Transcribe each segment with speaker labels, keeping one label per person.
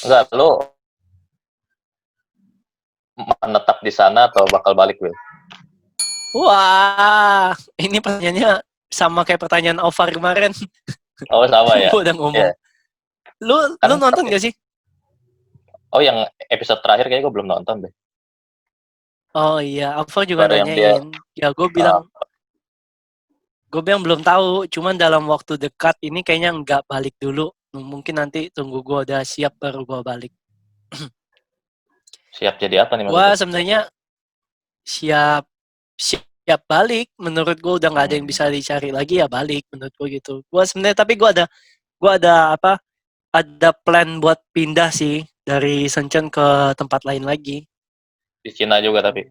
Speaker 1: Enggak, lu menetap di sana atau bakal balik, Will?
Speaker 2: Wah, ini pertanyaannya sama kayak pertanyaan Alvar kemarin.
Speaker 1: Oh, sama ya?
Speaker 2: Gue udah ngomong.
Speaker 1: Iya.
Speaker 2: Lu
Speaker 1: Kan
Speaker 2: nonton gak sih?
Speaker 1: oh, yang episode terakhir kayaknya gue belum nonton deh.
Speaker 2: Oh iya, Alvar juga
Speaker 1: Baru yang dia
Speaker 2: nanyain. Ya
Speaker 1: uh,
Speaker 2: gue bilang belum tahu. Cuman dalam waktu dekat ini kayaknya nggak balik dulu. Mungkin nanti tunggu gue udah siap baru gue balik.
Speaker 1: siap jadi apa nih
Speaker 2: Gue
Speaker 1: maksudnya?
Speaker 2: sebenarnya siap siap balik. Menurut gue udah nggak ada yang bisa dicari lagi ya balik. Menurut gue gitu. Gue sebenarnya tapi gue ada apa? Ada plan buat pindah sih dari Shenzhen ke tempat lain lagi.
Speaker 1: Di Cina juga tapi.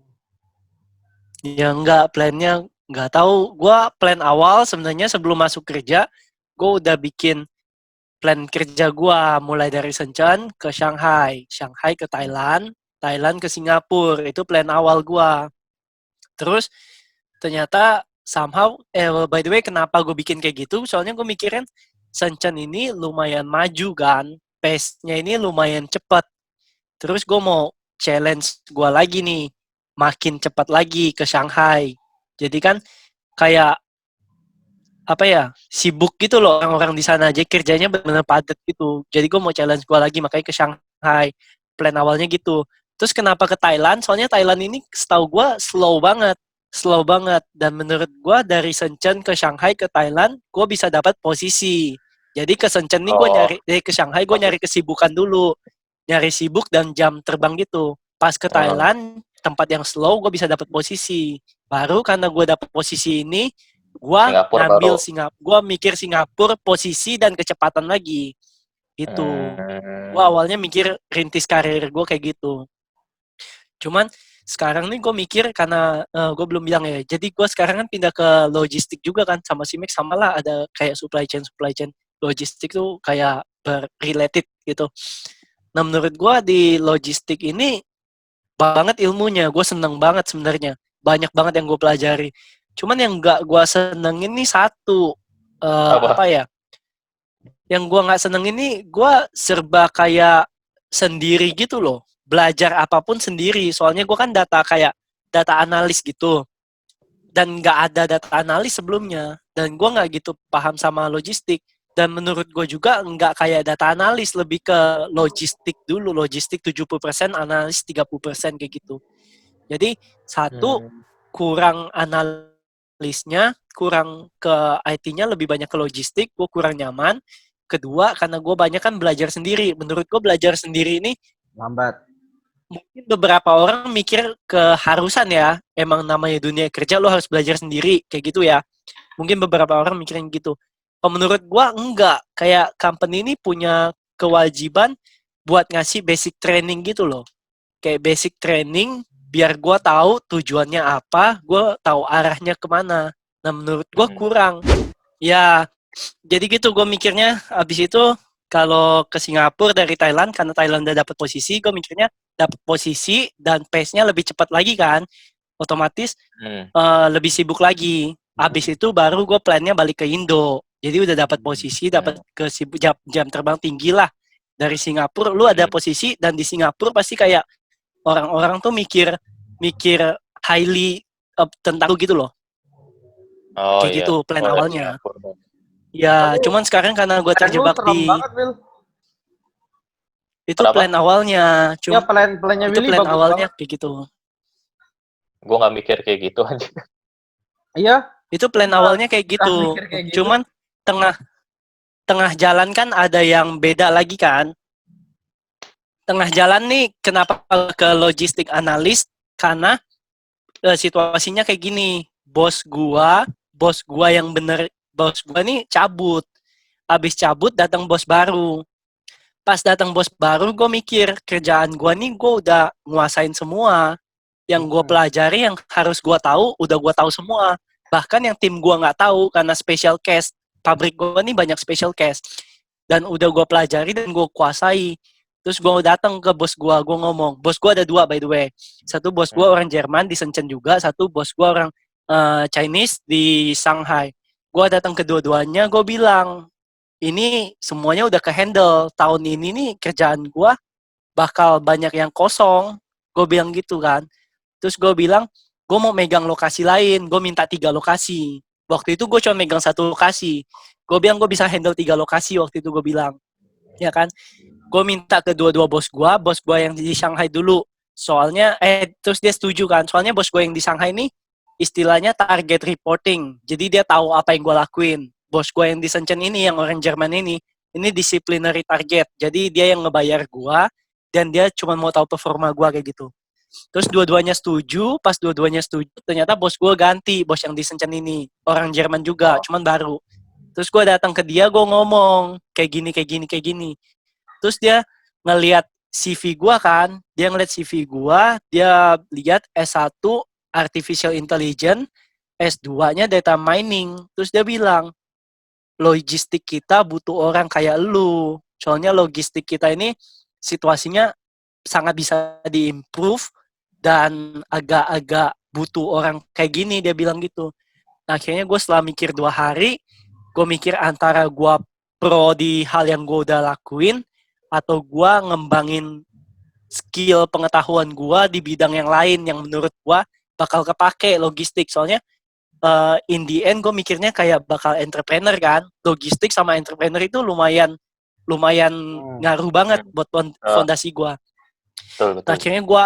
Speaker 2: Ya enggak, plannya nggak tahu. Gua plan awal sebenarnya sebelum masuk kerja, gue udah bikin plan kerja gua mulai dari Shenzhen ke Shanghai, Shanghai ke Thailand, Thailand ke Singapura. Itu plan awal gua. Terus ternyata somehow by the way kenapa gue bikin kayak gitu? Soalnya gue mikirin Shenzhen ini lumayan maju kan, pace-nya ini lumayan cepat. Terus gue mau challenge gue lagi nih, makin cepat lagi ke Shanghai. Jadi kan kayak apa ya, sibuk gitu loh orang-orang di sana. Jadi kerjanya benar-benar padat gitu. Jadi gue mau challenge gue lagi, makanya ke Shanghai. Plan awalnya gitu. Terus kenapa ke Thailand? Soalnya Thailand ini setahu gue slow banget. Slow banget. Dan menurut gue dari Shenzhen ke Shanghai ke Thailand, gue bisa dapat posisi. Jadi ke Shenzhen nih gue
Speaker 1: Oh,
Speaker 2: nyari, ke Shanghai gue nyari
Speaker 1: bagus.
Speaker 2: kesibukan dulu. Nyari sibuk dan jam terbang gitu. Pas ke
Speaker 1: Oh,
Speaker 2: Thailand, tempat yang slow, gue bisa dapat posisi. Baru karena gue dapat posisi ini,
Speaker 1: Singapura baru.
Speaker 2: Gua mikir Singapura posisi dan kecepatan lagi itu. Gua
Speaker 1: Hmm,
Speaker 2: awalnya mikir rintis karir gue kayak gitu. Cuman sekarang nih gue mikir karena gue belum bilang ya. Jadi gue sekarang kan pindah ke logistik juga kan sama si Max, sama lah ada kayak supply chain logistik tuh kayak berrelated gitu. Nah menurut gue di logistik ini banget ilmunya, gue seneng banget sebenarnya, banyak banget yang gue pelajari. Cuman yang gak gue senengin nih satu, apa
Speaker 1: apa?
Speaker 2: ya, yang gue nggak seneng ini gue serba kayak sendiri gitu loh, belajar apapun sendiri. Soalnya gue kan data analis gitu, dan nggak ada data analis sebelumnya, dan gue nggak gitu paham sama logistik. Dan menurut gue juga nggak kayak data analis, lebih ke logistik dulu, logistik 70%, analis 30% kayak gitu. Jadi satu,
Speaker 1: Hmm.
Speaker 2: kurang analisnya, kurang ke IT-nya, lebih banyak ke logistik, gue kurang nyaman. Kedua, karena gue banyak kan belajar sendiri. Menurut gue belajar sendiri ini
Speaker 3: Lambat.
Speaker 2: mungkin beberapa orang mikir keharusan ya. Emang namanya dunia kerja lo harus belajar sendiri kayak gitu ya. Mungkin beberapa orang mikirin gitu. Kalau menurut gue enggak. Kayak company ini punya kewajiban buat ngasih basic training gitu loh. Kayak basic training biar gue tahu tujuannya apa, gue tahu arahnya kemana. Nah menurut gue kurang. Ya jadi gitu gue mikirnya. Abis itu kalau ke Singapura dari Thailand, karena Thailand udah dapet posisi, gue mikirnya dapet posisi dan pace-nya lebih cepat lagi kan. Otomatis
Speaker 1: Hmm.
Speaker 2: lebih sibuk lagi. Abis itu baru gue plannya balik ke Indo. Jadi udah dapat posisi, dapat ke jam terbang tinggi lah. Dari Singapura, lu ada posisi, dan di Singapura pasti kayak orang-orang tuh mikir mikir highly tentang lu gitu loh.
Speaker 1: Oh
Speaker 2: Kayak
Speaker 1: iya.
Speaker 2: gitu plan
Speaker 1: Oh, dari
Speaker 2: awalnya.
Speaker 1: Singapura.
Speaker 2: Ya,
Speaker 3: Tapi
Speaker 2: cuman sekarang karena gue
Speaker 3: plan lu
Speaker 2: terjebak
Speaker 3: serem
Speaker 2: di
Speaker 3: banget, Will.
Speaker 2: itu plan
Speaker 1: Kenapa?
Speaker 2: awalnya,
Speaker 3: Ya plannya
Speaker 2: itu
Speaker 3: Willy
Speaker 2: plan
Speaker 3: bagus
Speaker 2: awalnya
Speaker 3: banget.
Speaker 2: kayak gitu.
Speaker 1: Gue nggak mikir kayak gitu aja.
Speaker 3: Iya,
Speaker 2: Itu plan
Speaker 3: gua
Speaker 2: awalnya kayak
Speaker 3: udah
Speaker 2: gitu.
Speaker 3: mikir kayak gitu.
Speaker 2: Cuman tengah tengah jalan kan ada yang beda lagi kan. Tengah jalan nih kenapa ke logistik analis, karena situasinya kayak gini. Bos gua yang bener, bos gua nih cabut. Abis cabut datang bos baru. Pas datang bos baru, gue mikir kerjaan gue nih gue udah nguasain semua. Yang gue pelajari, yang harus gue tahu, udah gue tahu semua. Bahkan yang tim gue nggak tahu karena special case. Pabrik gue nih banyak special case. Dan udah gue pelajari dan gue kuasai. Terus gue datang ke bos gue ngomong. Bos gue ada dua by the way. Satu bos gue orang Jerman di Shenzhen juga. Satu bos gue orang Chinese di Shanghai. Gue datang kedua-duanya, gue bilang, ini semuanya udah ke-handle. Tahun ini nih kerjaan gue bakal banyak yang kosong. Gue bilang gitu kan. Terus gue bilang, gue mau megang lokasi lain. Gue minta 3 lokasi. Waktu itu gue cuma megang 1 lokasi. Gue bilang gue bisa handle 3 lokasi waktu itu gue bilang. Ya kan. Gue minta ke dua-dua bos gue yang di Shanghai dulu. Soalnya, terus dia setuju kan. Soalnya bos gue yang di Shanghai ini istilahnya target reporting. Jadi dia tahu apa yang gue lakuin. Bos gue yang di Shenzhen ini, yang orang Jerman ini disciplinary target. Jadi dia yang ngebayar gue, dan dia cuma mau tahu performa gue kayak gitu. Terus dua-duanya setuju, pas dua-duanya setuju, ternyata bos gue ganti, bos yang di Shenzhen ini. Orang Jerman juga, cuman baru. Terus gue datang ke dia, gue ngomong, kayak gini. Terus dia ngelihat CV gue kan, dia ngeliat CV gue, dia lihat S1 Artificial Intelligence, S2-nya Data Mining. Terus dia bilang, logistik kita butuh orang kayak lu. Soalnya logistik kita ini situasinya sangat bisa diimprove dan agak-agak butuh orang kayak gini, dia bilang gitu. Nah, akhirnya gue setelah mikir 2 hari, gue mikir antara gue pro di hal yang gue udah lakuin, atau gue ngembangin skill pengetahuan gue di bidang yang lain yang menurut gue bakal kepake logistik. Soalnya in the end gue mikirnya kayak bakal entrepreneur kan. Logistik sama entrepreneur itu lumayan ngaruh banget buat fondasi gue.
Speaker 1: Betul.
Speaker 2: Nah, akhirnya gue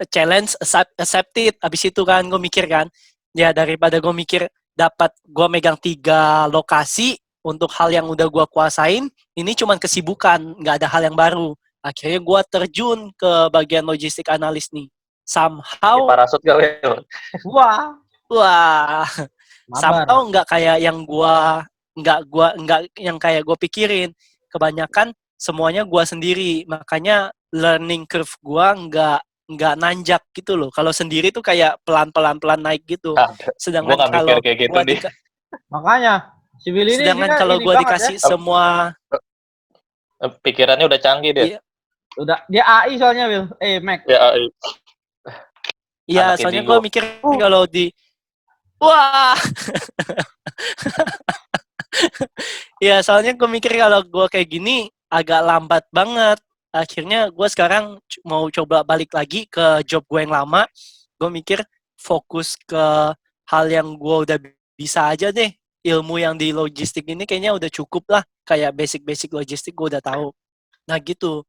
Speaker 2: challenge accepted. Abis itu kan gue mikir kan, ya daripada gue mikir dapat gue megang 3 lokasi untuk hal yang udah gue kuasain, ini cuman kesibukan, nggak ada hal yang baru. Akhirnya gue terjun ke bagian logistik analis nih. Somehow,
Speaker 1: Parasut gak, Will?
Speaker 3: Wah,
Speaker 2: wah,
Speaker 3: mabar.
Speaker 2: somehow nggak kayak yang nggak yang kayak gue pikirin. Kebanyakan semuanya gue sendiri, makanya learning curve gue nggak nanjak gitu loh. Kalau sendiri tuh kayak pelan naik gitu.
Speaker 1: Gue
Speaker 2: Sedangkan
Speaker 1: gak mikir
Speaker 2: kalau
Speaker 1: kayak gitu
Speaker 2: gua
Speaker 1: nih.
Speaker 3: Makanya si Willy ini
Speaker 2: sedangkan
Speaker 3: dia
Speaker 2: kalau
Speaker 3: ini
Speaker 2: gue
Speaker 3: banget
Speaker 2: dikasih
Speaker 3: ya.
Speaker 2: semua,
Speaker 1: Pikirannya udah canggih dia.
Speaker 2: iya,
Speaker 3: Udah dia AI soalnya Will. Mac.
Speaker 1: Ya,
Speaker 2: iya,
Speaker 1: anak
Speaker 2: soalnya
Speaker 1: indigo.
Speaker 2: gue mikir kalau wah, ya soalnya gue mikir kalau gue kayak gini agak lambat banget. Akhirnya gue sekarang mau coba balik lagi ke job gue yang lama. Gue mikir fokus ke hal yang gue udah bisa aja deh. Ilmu yang di logistik ini kayaknya udah cukup lah. Kayak basic logistik gue udah tahu. Nah gitu.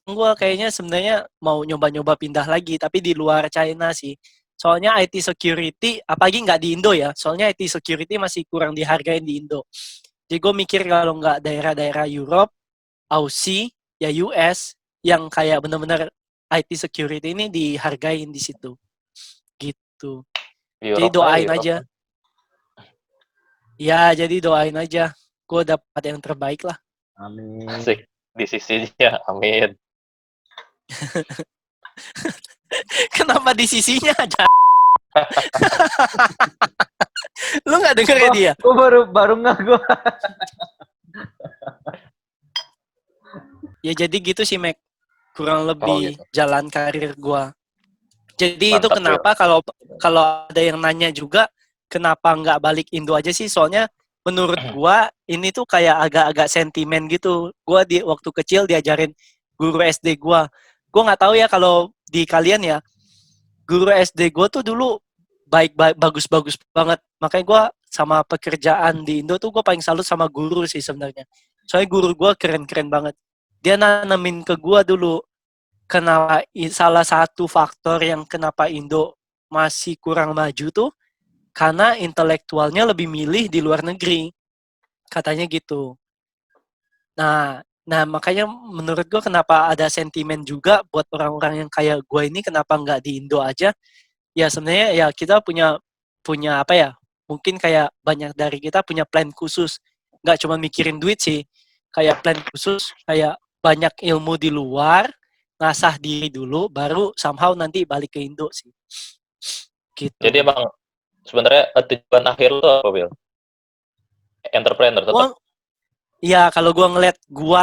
Speaker 2: Gue kayaknya sebenarnya mau nyoba-nyoba pindah lagi, tapi di luar China sih. Soalnya IT security, apalagi nggak di Indo ya. Soalnya IT security masih kurang dihargain di Indo. Jadi gue mikir kalau nggak daerah-daerah Europe, Aussie, ya US, yang kayak benar-benar IT security ini dihargain di situ. Gitu. Jadi doain aja. Ya, jadi doain aja. Gue dapat yang terbaik lah.
Speaker 3: Amin.
Speaker 1: Asik. Di sisinya, amin.
Speaker 2: Kenapa di sisinya aja? Lu nggak denger ya dia?
Speaker 3: Gue baru nggak gue.
Speaker 2: Ya jadi gitu sih, Mac. Kurang lebih
Speaker 1: gitu.
Speaker 2: jalan karir gua. Jadi
Speaker 1: Mantap,
Speaker 2: itu kenapa kalau ada yang nanya juga kenapa nggak balik Indo aja sih? Soalnya menurut gua ini tuh kayak agak-agak sentimen gitu. Gua di waktu kecil diajarin guru SD gua. Gua nggak tahu ya kalau di kalian ya. Guru SD gua tuh dulu bagus-bagus banget. Makanya gua sama pekerjaan di Indo tuh gua paling salut sama guru sih sebenarnya. Soalnya guru gua keren-keren banget. Dia nanamin ke gua dulu kenapa salah satu faktor yang kenapa Indo masih kurang maju tuh karena intelektualnya lebih milih di luar negeri. Katanya gitu. Nah makanya menurut gue kenapa ada sentimen juga buat orang-orang yang kayak gue ini kenapa nggak di Indo aja. Ya sebenarnya ya kita punya apa ya, mungkin kayak banyak dari kita punya plan khusus. Nggak cuma mikirin duit sih. Kayak plan khusus, kayak banyak ilmu di luar, ngasah diri dulu, baru somehow nanti balik ke Indo sih. Gitu.
Speaker 1: Jadi emang sebenarnya tujuan akhir lu apa, Will? Entrepreneur tetap?
Speaker 2: Ya kalau gue ngeliat gue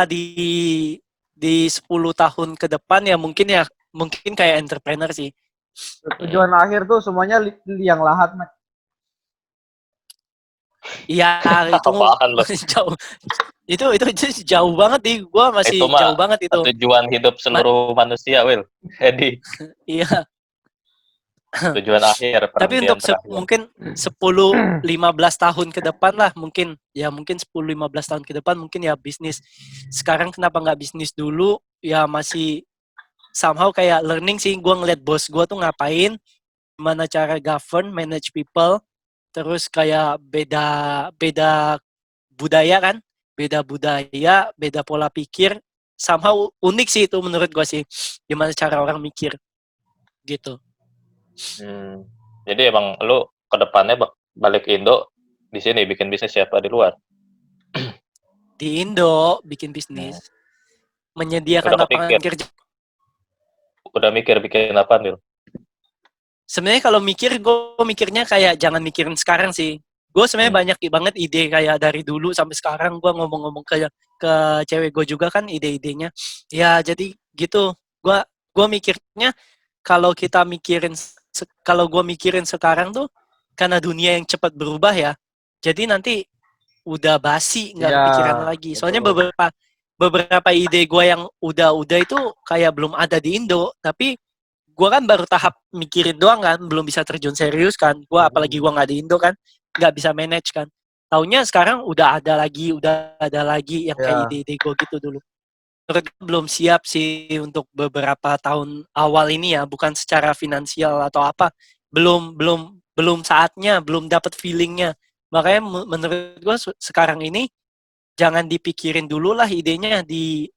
Speaker 2: di 10 tahun ke depan ya mungkin kayak entrepreneur sih.
Speaker 3: Tujuan akhir tuh semuanya liang lahat, Mac.
Speaker 2: Iya itu
Speaker 1: Apaan lu?
Speaker 2: jauh Itu jauh banget nih. Gua masih
Speaker 1: Itu mah
Speaker 2: jauh banget itu.
Speaker 1: tujuan hidup seluruh manusia, Will. Jadi
Speaker 2: Iya.
Speaker 1: tujuan akhir,
Speaker 2: Tapi
Speaker 1: perhentian
Speaker 2: untuk
Speaker 1: terakhir.
Speaker 2: mungkin 10-15 tahun ke depan lah mungkin 10-15 tahun ke depan mungkin ya bisnis. Sekarang kenapa nggak bisnis dulu? Ya masih somehow kayak learning sih. Gue ngeliat bos gue tuh ngapain, gimana cara govern, manage people, terus kayak beda beda budaya kan, beda budaya, beda pola pikir. Somehow unik sih itu menurut gue sih, gimana cara orang mikir gitu.
Speaker 1: Jadi emang lu ke depannya balik Indo di sini bikin bisnis siapa di luar?
Speaker 2: Di Indo bikin bisnis, menyediakan
Speaker 1: Udah
Speaker 2: lapangan
Speaker 1: kepikir,
Speaker 2: kerja.
Speaker 1: udah mikir bikin apa, Nil?
Speaker 2: Sebenarnya kalau mikir, gue mikirnya kayak jangan mikirin sekarang sih. Gue sebenarnya banyak banget ide kayak dari dulu sampai sekarang. Gue ngomong-ngomong ke cewek gue juga kan ide-idenya. Ya jadi gitu. Gue mikirnya kalau kita mikirin, kalau gue mikirin sekarang tuh karena dunia yang cepat berubah ya. Jadi nanti udah basi, nggak
Speaker 3: Iya,
Speaker 2: kepikiran lagi. Soalnya
Speaker 3: betul.
Speaker 2: beberapa ide gue yang udah itu kayak belum ada di Indo, tapi gue kan baru tahap mikirin doang kan, belum bisa terjun serius kan. Gue apalagi gue nggak di Indo kan, nggak bisa manage kan. Taunya sekarang udah ada lagi yang kayak
Speaker 3: Ya.
Speaker 2: ide-ide gue gitu dulu. Menurut gue belum siap sih untuk beberapa tahun awal ini ya, bukan secara finansial atau apa. Belum saatnya, belum dapat feelingnya. Makanya menurut gue sekarang ini jangan dipikirin dulu lah idenya,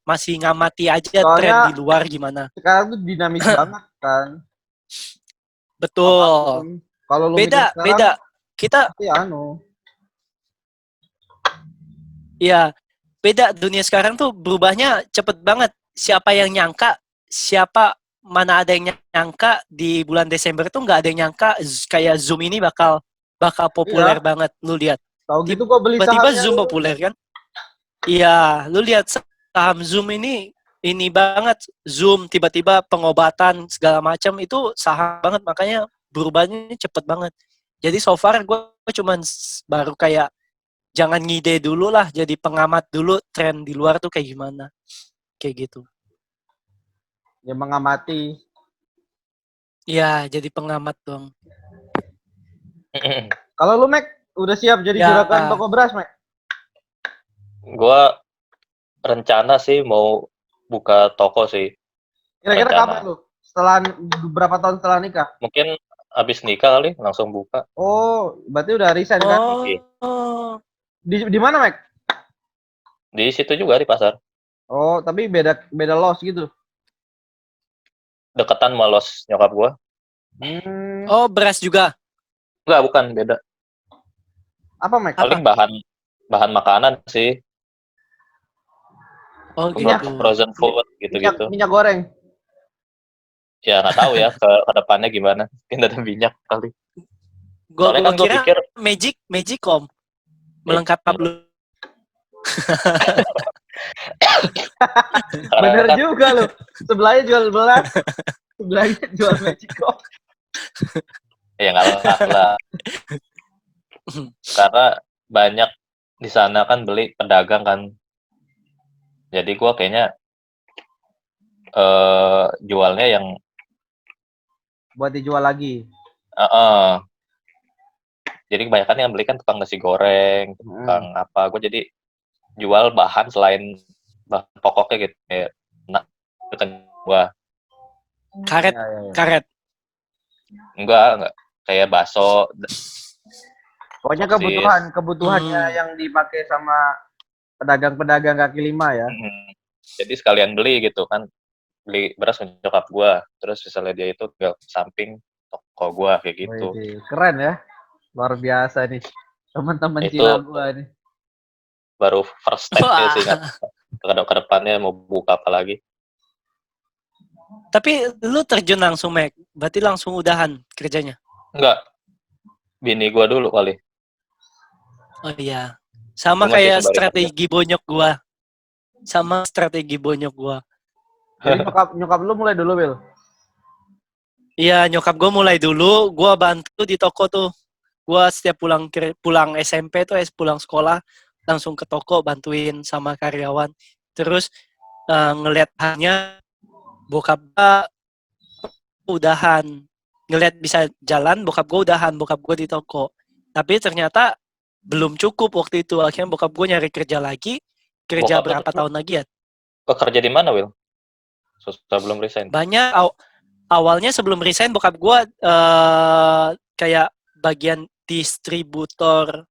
Speaker 2: masih ngamati aja tren di
Speaker 3: Soalnya
Speaker 2: luar gimana.
Speaker 3: sekarang tuh dinamis banget kan.
Speaker 2: Betul.
Speaker 3: Apapun. Kalau lu mikir sekarang,
Speaker 2: Beda. Kita
Speaker 3: pasti
Speaker 2: ya beda, dunia sekarang tuh berubahnya cepet banget. Siapa yang nyangka, mana ada yang nyangka di bulan Desember tuh nggak ada yang nyangka kayak Zoom ini bakal populer
Speaker 3: Iya.
Speaker 2: banget. Lu lihat.
Speaker 3: Tahu gitu gua beli
Speaker 2: Tiba-tiba
Speaker 3: sahamnya.
Speaker 2: Zoom populer kan? Iya, lu lihat saham Zoom ini banget. Zoom tiba-tiba pengobatan segala macam itu saham banget, makanya berubahnya cepet banget. Jadi so far gue cuman baru kayak jangan ngide dulu lah, jadi pengamat dulu tren di luar tuh kayak gimana. Kayak gitu.
Speaker 3: Ya mengamati.
Speaker 2: Iya, jadi pengamat dong.
Speaker 3: Kalau lu Mac udah siap jadi
Speaker 2: Ya.
Speaker 3: juragan toko beras, Mac?
Speaker 1: Gua rencana sih mau buka toko sih.
Speaker 3: Kira-kira
Speaker 1: Rencana.
Speaker 3: kapan lu? Setelah berapa tahun setelah nikah?
Speaker 1: Mungkin abis nikah kali langsung buka.
Speaker 3: Oh, berarti udah resign kan?
Speaker 2: Oh.
Speaker 3: Di mana, Mac?
Speaker 1: Di situ juga di pasar.
Speaker 3: Oh, tapi beda los gitu.
Speaker 1: Deketan sama los nyokap gua.
Speaker 2: Oh, beras juga.
Speaker 1: Enggak, bukan, beda.
Speaker 3: Apa, Mac?
Speaker 1: Paling bahan makanan sih.
Speaker 2: Oh,
Speaker 3: Minyak.
Speaker 2: gitu.
Speaker 1: Frozen food gitu-gitu.
Speaker 3: Minyak goreng.
Speaker 1: Ya nggak tahu ya ke depannya gimana. Mungkin ada minyak kali.
Speaker 2: Gua
Speaker 1: Soalnya kan gue
Speaker 2: kira
Speaker 1: pikir
Speaker 2: Magicom melengkapi lu.
Speaker 3: Bener
Speaker 1: kan,
Speaker 3: juga lu. Sebelahnya jual beras. Sebelahnya jual Magicom.
Speaker 1: ya nggak lah. Karena banyak di sana kan beli pedagang kan. Jadi gue kayaknya jualnya yang
Speaker 3: Buat dijual lagi.
Speaker 1: Jadi kebanyakan yang beli kan tukang nasi goreng, tukang apa. Gue jadi jual bahan selain bahan pokoknya gitu. Kayak gua.
Speaker 2: Karet.
Speaker 3: Ya.
Speaker 2: Karet.
Speaker 1: Enggak. Kayak bakso.
Speaker 3: Pokoknya kebutuhannya yang dipakai sama pedagang-pedagang kaki lima ya.
Speaker 1: Jadi sekalian beli gitu kan. Beli beras untuk nyokap gua. Terus misalnya dia itu tinggal samping toko gua kayak gitu.
Speaker 3: Keren ya. Luar biasa nih. Teman-teman
Speaker 1: Itu
Speaker 3: Cila gua nih.
Speaker 1: baru first step-nya sih. Ke depannya mau buka apa lagi.
Speaker 2: Tapi lu terjun langsung, Mac. Berarti langsung udahan kerjanya?
Speaker 1: Enggak. Bini gua dulu kali.
Speaker 2: Oh iya. Sama kayak strategi bonyok gua.
Speaker 3: Jadi nyokap lu mulai dulu, Will?
Speaker 2: Iya, nyokap gua mulai dulu. Gua bantu di toko tuh. Gua setiap pulang SMP tuh, pulang sekolah, langsung ke toko bantuin sama karyawan. Terus ngelihat hanya bokap gue udahan, ngelihat bisa jalan, bokap gue di toko. Tapi ternyata belum cukup waktu itu. Akhirnya bokap gue nyari kerja lagi. Kerja
Speaker 1: Bokap lu
Speaker 2: berapa tahun lagi ya?
Speaker 1: kerja di mana, Will? Sebelum resign.
Speaker 2: Banyak awalnya sebelum resign bokap gue kayak bagian distributor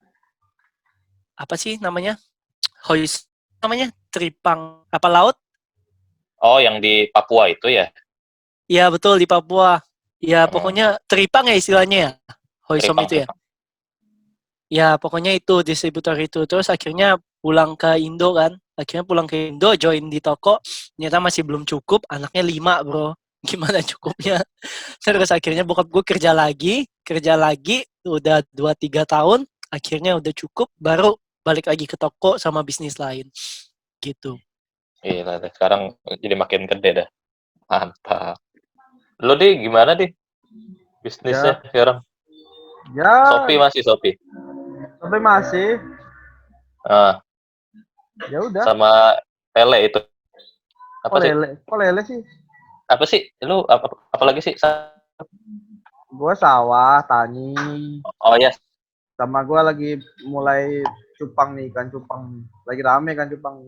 Speaker 2: apa sih namanya? Hoist namanya tripang kapal laut.
Speaker 1: Oh, yang di Papua itu ya?
Speaker 2: Iya betul di Papua. Ya
Speaker 1: Hmm,
Speaker 2: pokoknya tripang ya istilahnya ya. Hoisom
Speaker 1: Tripang,
Speaker 2: itu ya.
Speaker 1: Tripang.
Speaker 2: Ya pokoknya itu distributor itu. Terus akhirnya pulang ke Indo kan. Akhirnya pulang ke Indo join di toko. Ternyata masih belum cukup. Anaknya 5 bro. Gimana cukupnya? Terus akhirnya bokap gue kerja lagi. Udah 2-3 tahun. Akhirnya udah cukup. Baru balik lagi ke toko sama bisnis lain. Gitu.
Speaker 1: Gila deh, sekarang jadi makin gede dah. Mantap. Lo deh gimana deh bisnisnya sekarang?
Speaker 3: Ya,
Speaker 1: Shopee.
Speaker 3: sampai masih.
Speaker 1: Ah,
Speaker 3: Ya udah.
Speaker 1: sama Tele itu. Apa sih?
Speaker 3: Kok lele sih?
Speaker 1: Apa sih? Lu apa lagi sih?
Speaker 3: Gua sawah, tani.
Speaker 1: Oh ya,
Speaker 3: Sama gua lagi mulai cupang nih, ikan cupang. Lagi rame kan cupang.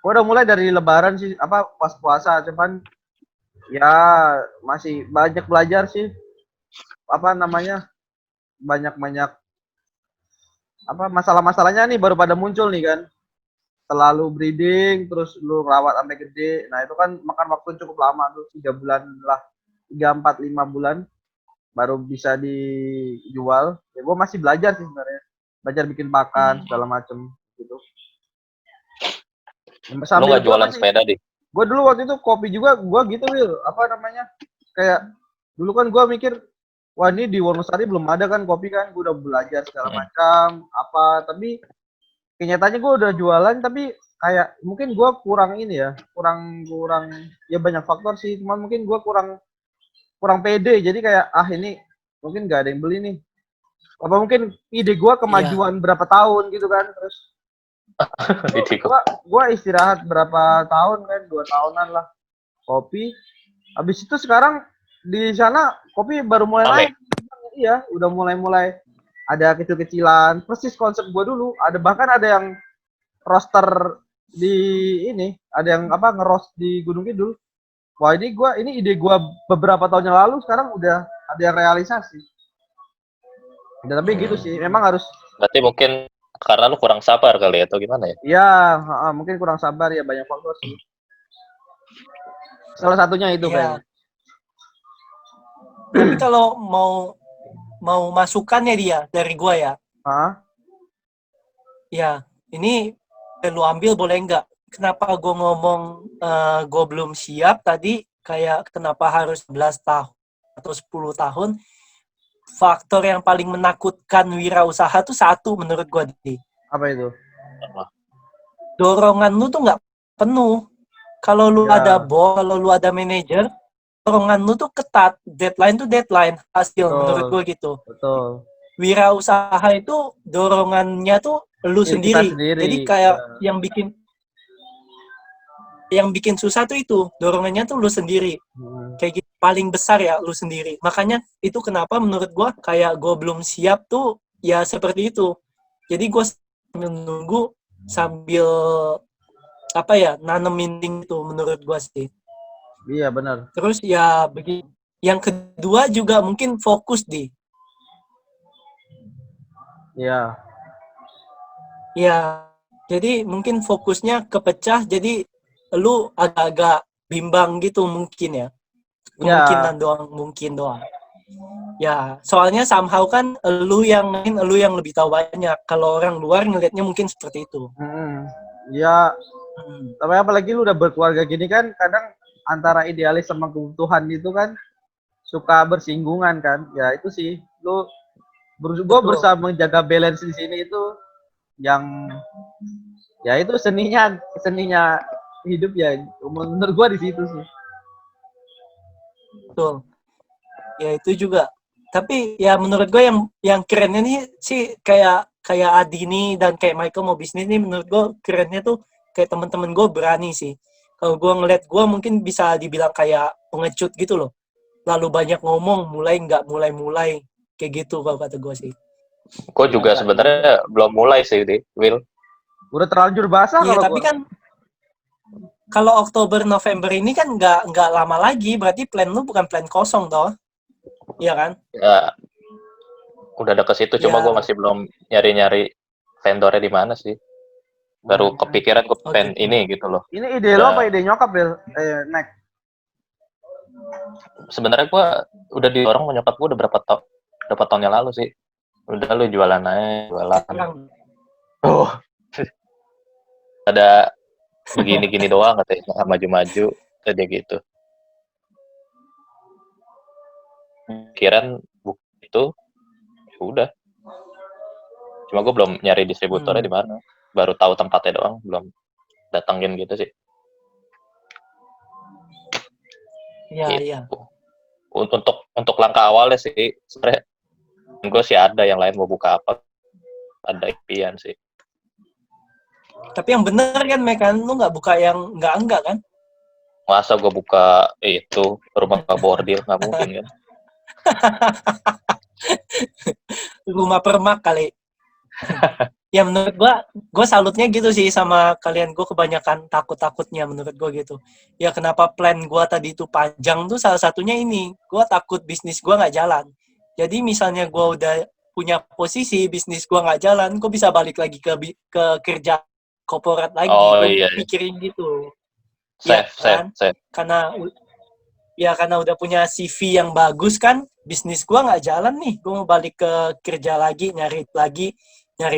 Speaker 3: Gua udah mulai dari lebaran sih, apa pas puasa, cuman ya masih banyak belajar sih. Apa namanya? Banyak apa masalah-masalahnya nih baru pada muncul nih kan. Terlalu breeding, terus lu rawat sampai gede. Nah, itu kan makan waktu cukup lama tuh, 3 bulan lah. 3, 4, 5 bulan baru bisa dijual. Ya gue masih belajar sih sebenarnya. Belajar bikin pakan segala macem gitu.
Speaker 1: lu
Speaker 3: Sambil
Speaker 1: nggak
Speaker 3: gue
Speaker 1: jualan
Speaker 3: masih,
Speaker 1: sepeda deh.
Speaker 3: gue dulu waktu itu kopi juga gue gitu Will, apa namanya? Kayak dulu kan gue mikir, wah ini di Wonosari belum ada kan kopi kan, gue udah belajar segala macam apa, tapi kenyataannya gue udah jualan tapi kayak mungkin gue kurang ini ya, kurang ya banyak faktor sih, cuman mungkin gue kurang pede, jadi kayak ini mungkin gak ada yang beli nih, apa mungkin ide gue kemajuan berapa tahun gitu kan, terus gua istirahat berapa tahun kan, 2 tahunan lah kopi, habis itu sekarang di sana kopi baru mulai naik. Iya, udah mulai ada kecil-kecilan, persis konsep gua dulu, bahkan ada yang roaster di ini, ada yang apa ngeroast di Gunung Kidul. Wah, ini ide gua beberapa tahun yang lalu, sekarang udah ada yang realisasi. Ya, tapi gitu sih, memang harus.
Speaker 1: Berarti mungkin karena lu kurang sabar kali ya, atau gimana ya?
Speaker 3: Ya, mungkin kurang sabar ya, banyak faktor sih. Salah satunya itu kayaknya.
Speaker 2: Tapi kalau mau masukannya dia dari gua ya. Ya, ini lu ambil boleh nggak? Kenapa gua ngomong gua belum siap tadi, kayak kenapa harus 11 tahun atau 10 tahun? Faktor yang paling menakutkan wirausaha tuh satu menurut gua di.
Speaker 3: Apa itu?
Speaker 2: Dorongan lu tuh nggak penuh. Kalau lu ada bos, kalau lu ada manajer, dorongan lu tuh ketat. Deadline tuh deadline. Hasil menurut gua gitu.
Speaker 3: Betul.
Speaker 2: Wirausaha itu dorongannya tuh lu sendiri. Jadi kayak yang bikin susah tuh itu. Dorongannya tuh lu sendiri. Kayak gitu. Paling besar ya lu sendiri. Makanya itu kenapa menurut gua kayak gua belum siap tuh ya seperti itu. Jadi gua menunggu sambil apa ya, nanemin itu menurut gua sih.
Speaker 3: Iya, benar.
Speaker 2: Terus ya begini. Yang kedua juga mungkin fokus di.
Speaker 3: Iya.
Speaker 2: Ya, jadi mungkin fokusnya kepecah, jadi lu agak-agak bimbang gitu mungkin ya. Kemungkinan mungkin doang. Ya, soalnya somehow kan lu yang lebih tahu banyak. Kalau orang luar ngelihatnya mungkin seperti itu.
Speaker 3: Ya, tapi apalagi lu udah berkeluarga gini kan, kadang antara idealis sama kebutuhan itu kan suka bersinggungan kan. Ya itu sih, gue berusaha menjaga balance di sini itu yang ya itu seninya hidup ya, menurut gue di situ sih.
Speaker 2: Betul. Ya itu juga. Tapi ya menurut gue yang keren ini sih kayak kayak Adi nih dan kayak Michael mau bisnis nih, menurut gue kerennya tuh kayak temen-temen gue berani sih. Kalau gue ngeliat gue mungkin bisa dibilang kayak pengecut gitu loh. Lalu banyak ngomong, nggak mulai kayak gitu kalau kata gue sih.
Speaker 1: Gue juga sebenarnya belum mulai sih, Will.
Speaker 3: Udah terlanjur basah
Speaker 2: Iya,
Speaker 3: kalau
Speaker 2: tapi
Speaker 3: gua.
Speaker 2: kan kalau Oktober November ini kan nggak lama lagi, berarti plan lu bukan plan kosong toh, iya kan?
Speaker 1: Ya, udah ada ke situ, cuma
Speaker 2: Ya.
Speaker 1: gue masih belum nyari-nyari vendornya di mana sih. Baru kepikiran gue pengen
Speaker 2: gitu.
Speaker 1: ini gitu loh.
Speaker 3: Ini ide lo apa ide nyokap, Bel? Nek.
Speaker 1: Sebenarnya gue udah didorong sama nyokap gue udah berapa tahun yang lalu sih. Udah lu jualan aja, jualan. Oh. Ada begini-gini doang katanya, nggak maju-maju aja gitu. Pikiran buku itu, ya udah. Cuma gue belum nyari distributornya di mana. Baru tahu tempatnya doang, belum datangin gitu sih.
Speaker 2: Iya,
Speaker 1: gitu.
Speaker 2: iya.
Speaker 1: Untuk langkah awalnya sih, sebenarnya gue sih ada yang lain mau buka apa, ada impian sih.
Speaker 2: Tapi yang bener kan, Mekan, lu nggak buka yang enggak kan?
Speaker 1: Masa gue buka itu rumah bordil, nggak mungkin kan?
Speaker 2: Rumah permak kali. Ya menurut gue salutnya gitu sih sama kalian. Gue kebanyakan takut-takutnya menurut gue gitu. Ya kenapa plan gue tadi itu panjang tuh salah satunya ini. Gue takut bisnis gue nggak jalan. Jadi misalnya gue udah punya posisi bisnis gue nggak jalan, gue bisa balik lagi ke kerja korporat lagi.
Speaker 1: Oh
Speaker 2: Gue
Speaker 1: iya.
Speaker 2: pikirin gitu.
Speaker 1: Safe.
Speaker 2: Karena udah punya CV yang bagus kan, bisnis gue nggak jalan nih. Gue mau balik ke kerja lagi, nyari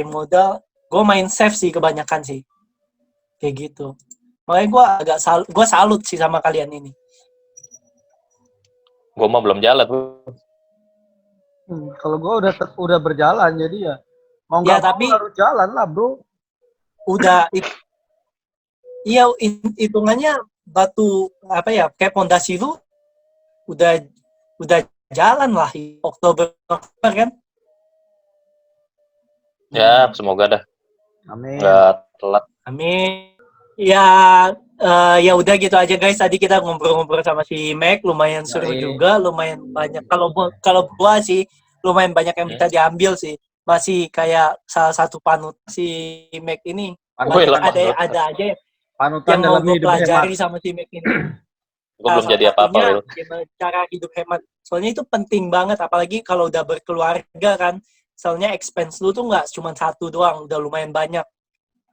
Speaker 2: modal. Gue main safe sih kebanyakan sih. Kayak gitu. Makanya gue salut sih sama kalian ini.
Speaker 1: Gue mah belum jalan.
Speaker 3: Kalau gue udah berjalan, jadi ya mau nggak mau
Speaker 2: tapi
Speaker 3: harus jalan lah, bro.
Speaker 2: Udah, iya hitungannya batu apa ya, kayak pondasi lu udah jalan lah Oktober kan?
Speaker 1: Ya, semoga dah.
Speaker 3: Amin.
Speaker 1: Nggak telat.
Speaker 2: Amin. Ya, ya udah gitu aja guys. Tadi kita ngobrol-ngobrol sama si Mac, lumayan seru juga, lumayan banyak. Kalau gua sih lumayan banyak yang bisa diambil sih. Masih kayak salah satu panut si Mac ini. Ada aja
Speaker 3: panutan
Speaker 2: yang mau
Speaker 3: dalam
Speaker 2: gue
Speaker 3: hidup
Speaker 2: pelajari
Speaker 3: hemat.
Speaker 2: sama si Mac ini.
Speaker 1: Gue belum jadi apa-apa, Will.
Speaker 2: Cara hidup hemat. Soalnya itu penting banget, apalagi kalau udah berkeluarga kan. Soalnya expense lu tuh nggak cuma satu doang, udah lumayan banyak.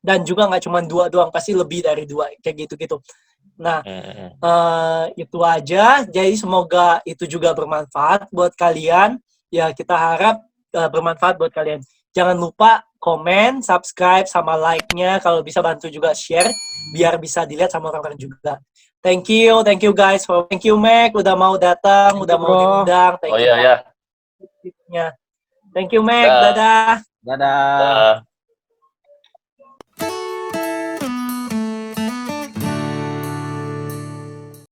Speaker 2: Dan juga nggak cuma 2 doang, pasti lebih dari 2, kayak gitu-gitu. Nah, itu aja. Jadi semoga itu juga bermanfaat buat kalian. Ya, kita harap bermanfaat buat kalian. Jangan lupa komen, subscribe, sama like-nya. Kalau bisa bantu juga share, biar bisa dilihat sama orang-orang juga. Thank you guys. Thank you Mac, udah mau datang, udah mau diundang.
Speaker 1: Oh iya.
Speaker 2: Thank you Mac, dadah.
Speaker 3: Dadah.